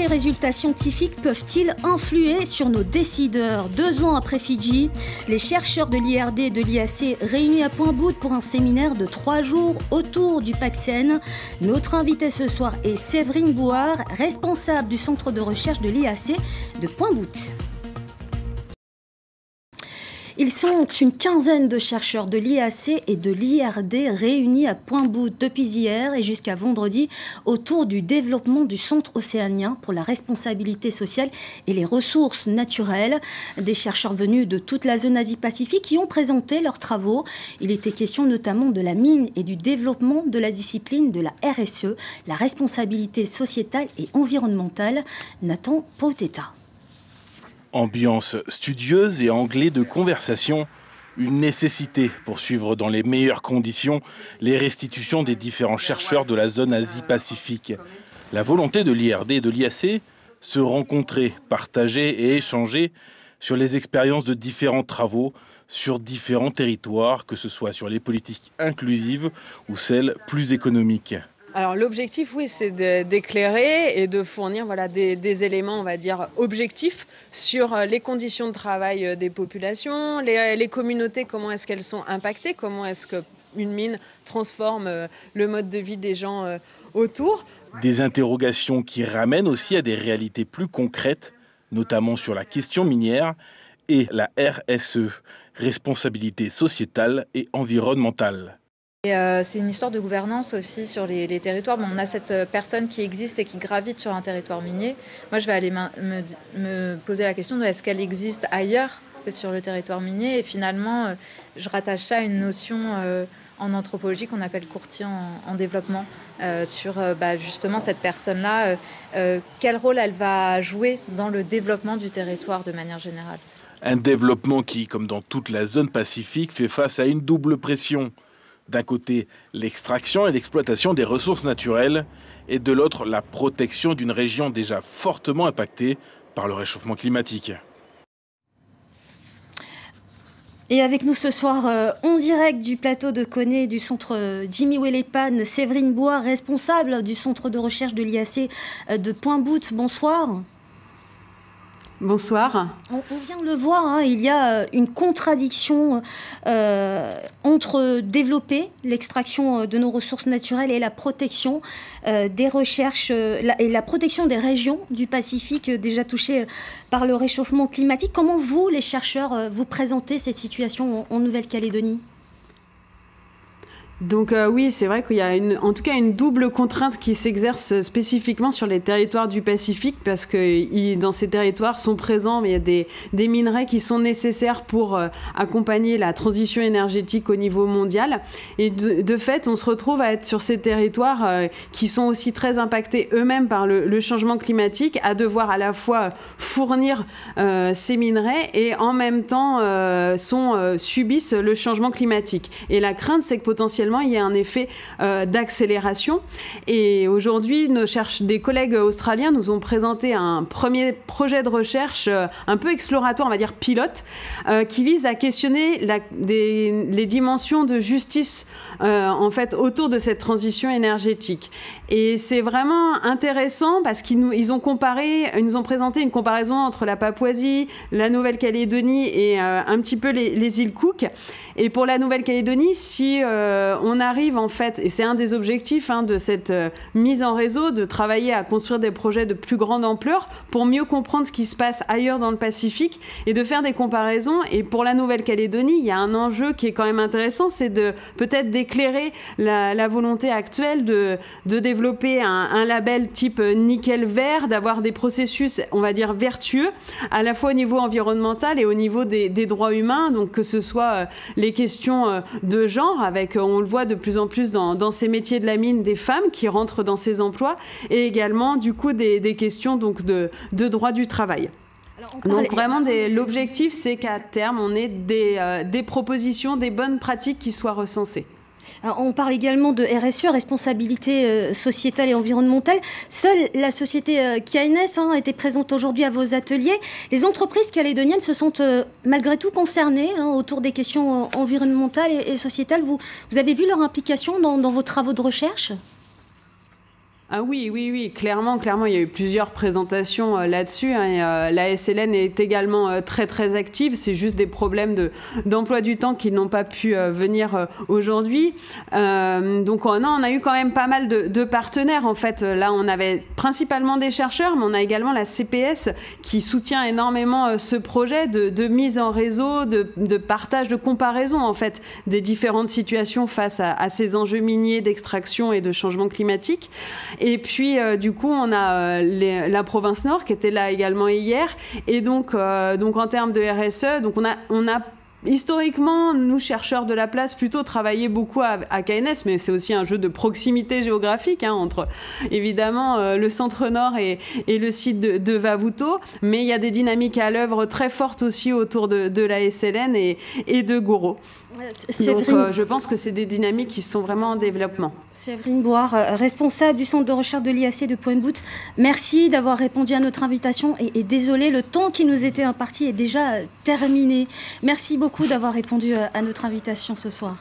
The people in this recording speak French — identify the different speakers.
Speaker 1: les résultats scientifiques peuvent-ils influer sur nos décideurs? 2 ans après Fidji, les chercheurs de l'IRD et de l'IAC réunis à Point-Bout pour un séminaire de 3 jours autour du Paxène. Notre invité ce soir est Séverine Bouard, responsable du centre de recherche de l'IAC de Point-Bout. Ils sont une quinzaine de chercheurs de l'IAC et de l'IRD réunis à Point-Bout depuis hier et jusqu'à vendredi autour du développement du centre océanien pour la responsabilité sociale et les ressources naturelles. Des chercheurs venus de toute la zone Asie-Pacifique qui ont présenté leurs travaux. Il était question notamment de la mine et du développement de la discipline de la RSE, la responsabilité sociétale et environnementale. Nathan Pauteta.
Speaker 2: Ambiance studieuse et anglais de conversation, une nécessité pour suivre dans les meilleures conditions les restitutions des différents chercheurs de la zone Asie-Pacifique. La volonté de l'IRD et de l'IAC, se rencontrer, partager et échanger sur les expériences de différents travaux sur différents territoires, que ce soit sur les politiques inclusives ou celles plus économiques.
Speaker 3: Alors l'objectif, oui, c'est d'éclairer et de fournir des éléments, on va dire, objectifs sur les conditions de travail des populations, les communautés, comment est-ce qu'elles sont impactées, comment est-ce qu'une mine transforme le mode de vie des gens autour.
Speaker 2: Des interrogations qui ramènent aussi à des réalités plus concrètes, notamment sur la question minière et la RSE, responsabilité sociétale et environnementale.
Speaker 4: C'est une histoire de gouvernance aussi sur les territoires. Bon, on a cette personne qui existe et qui gravite sur un territoire minier. Moi, je vais aller me poser la question de est-ce qu'elle existe ailleurs que sur le territoire minier. Et finalement, je rattache ça à une notion en anthropologie qu'on appelle courtier en développement, sur justement cette personne-là, quel rôle elle va jouer dans le développement du territoire de manière générale.
Speaker 2: Un développement qui, comme dans toute la zone Pacifique, fait face à une double pression. D'un côté, l'extraction et l'exploitation des ressources naturelles, et de l'autre, la protection d'une région déjà fortement impactée par le réchauffement climatique.
Speaker 1: Et avec nous ce soir, en direct du plateau de Koné du centre Jimmy Welepan, Séverine Bouard, responsable du centre de recherche de l'IAC de Point-Bout. Bonsoir.
Speaker 5: Bonsoir.
Speaker 1: On vient de le voir, il y a une contradiction entre développer l'extraction de nos ressources naturelles et la protection des recherches et la protection des régions du Pacifique déjà touchées par le réchauffement climatique. Comment vous, les chercheurs, vous présentez cette situation en Nouvelle-Calédonie ?
Speaker 5: Donc oui, c'est vrai qu'il y a en tout cas une double contrainte qui s'exerce spécifiquement sur les territoires du Pacifique, parce que dans ces territoires sont présents, mais il y a des minerais qui sont nécessaires pour accompagner la transition énergétique au niveau mondial. Et de fait, on se retrouve à être sur ces territoires qui sont aussi très impactés eux-mêmes par le changement climatique, à devoir à la fois fournir ces minerais et en même temps subissent le changement climatique. Et la crainte, c'est que potentiellement il y a un effet d'accélération. Et aujourd'hui, des collègues australiens nous ont présenté un premier projet de recherche un peu exploratoire, on va dire pilote, qui vise à questionner les dimensions de justice en fait autour de cette transition énergétique. Et c'est vraiment intéressant parce qu'ils nous ont présenté une comparaison entre la Papouasie, la Nouvelle-Calédonie et un petit peu les îles Cook. Et pour la Nouvelle-Calédonie, si on arrive en fait, et c'est un des objectifs de cette mise en réseau, de travailler à construire des projets de plus grande ampleur pour mieux comprendre ce qui se passe ailleurs dans le Pacifique et de faire des comparaisons. Et pour la Nouvelle-Calédonie, il y a un enjeu qui est quand même intéressant, c'est peut-être d'éclairer la volonté actuelle de développer un label type nickel vert, d'avoir des processus, on va dire, vertueux, à la fois au niveau environnemental et au niveau des droits humains, donc que ce soit les questions de genre, avec, on le voit de plus en plus dans ces métiers de la mine, des femmes qui rentrent dans ces emplois, et également du coup des questions donc de droit du travail. Donc vraiment, l'objectif, c'est qu'à terme, on ait des propositions, des bonnes pratiques qui soient recensées.
Speaker 1: Alors, on parle également de RSE, responsabilité sociétale et environnementale. Seule la société KNS était présente aujourd'hui à vos ateliers. Les entreprises calédoniennes se sentent malgré tout concernées autour des questions environnementales et sociétales. Vous avez vu leur implication dans vos travaux de recherche ?
Speaker 5: Ah oui, clairement, il y a eu plusieurs présentations là-dessus. La SLN est également très très active. C'est juste des problèmes d'emploi du temps qui n'ont pas pu venir aujourd'hui. Donc on a eu quand même pas mal de partenaires en fait. Là, on avait principalement des chercheurs, mais on a également la CPS qui soutient énormément ce projet de mise en réseau, de partage, de comparaison en fait des différentes situations face à ces enjeux miniers d'extraction et de changement climatique. Et puis, du coup, on a la province Nord qui était là également hier. Et donc en termes de RSE, donc on a historiquement, nous, chercheurs de la place, plutôt travaillé beaucoup à KNS, mais c'est aussi un jeu de proximité géographique entre, évidemment, le centre-nord et le site de Vavuto. Mais il y a des dynamiques à l'œuvre très fortes aussi autour de la SLN et de Goro. Donc, je pense que c'est des dynamiques qui sont vraiment en développement.
Speaker 1: Séverine Bouard, responsable du centre de recherche de l'IAC de Pointe-Boute, merci d'avoir répondu à notre invitation et désolé, le temps qui nous était imparti est déjà terminé. Merci beaucoup d'avoir répondu à notre invitation ce soir.